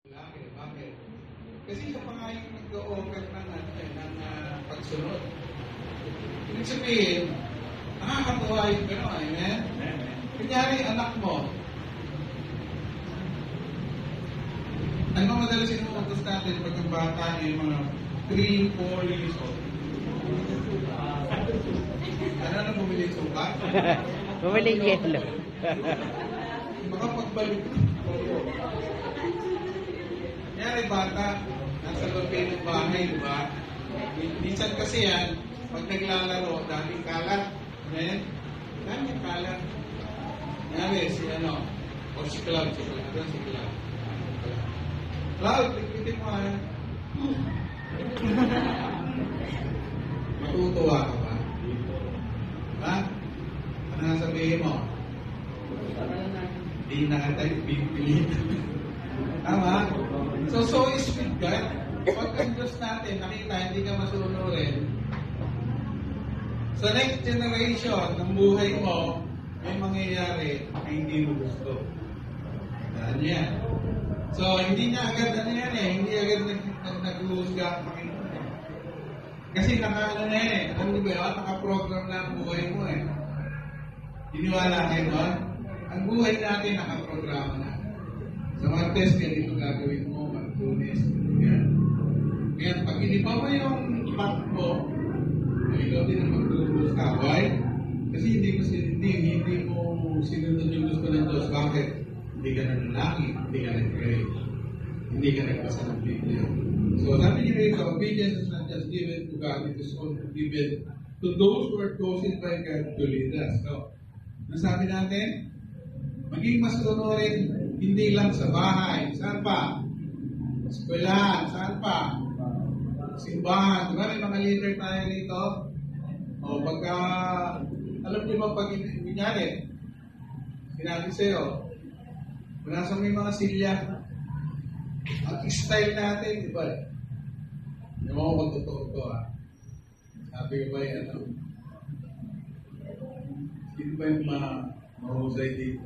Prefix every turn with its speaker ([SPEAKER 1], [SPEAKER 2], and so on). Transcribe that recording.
[SPEAKER 1] Bakit? Kasi siya pa nga yung nag-o-offer ng pagsunod. Ibig sabihin, nakakatuwa yung gano'n, amen? Kunyari, anak mo, ano madalas sinuutos natin pag ang bata ay mga 3, 4 years old? Ano na bumili yung suka?
[SPEAKER 2] Bumili yelo.
[SPEAKER 1] Baka pagbalik. Kunyari bata, nasa loob ng bahay, di ba? Minsan kasi yan, pag naglalaro, daming kalat. Amen? Daming kalat. Kunyari, si Cloud. Cloud, tigpitin mo ha. Matutuwa ka ba? Ha? Ano nga sabihin mo? Di na ka tayo pipilit. Tama? So is with God. Pag ang Diyos natin, nakita, hindi ka masunurin. Sa next generation ng buhay mo, may mangyayari na hindi mo gusto. Ano yan? So, hindi niya agad hindi agad nag-uusga. Kasi naka-ano na yan ano ba yun? Naka-program na ang buhay mo Iniwala kayo doon? Ang buhay natin naka-programa na. Sa mga test, ganito gagawin mo, mag-tunis, yan. Kaya pag iniba mo yung impact mo, ikaw din ang mag-uusga. Why? Kasi hindi mo sinunod yung gusto ng Diyos. Bakit? Hindi ka nanalangin, hindi ka nag-pray, hindi ka nagbasa ng Biblia. So, sabi niyo rito, obedience is not just given to God, it is also given to those who are chosen by God to lead us. So, nasabi natin, maging masunurin, hindi lang sa bahay. Saan pa? Eskwelahan. Saan pa? Simbahan. Diba may mga leader tayo rito? O pagka, alam niyo ba pag kunyari, sinabi sa'yo, nasa may mga silya, ang style natin, di ba? Yung mga magtotoo ko, sabi ko ba yan, sino ba yung mahusay dito?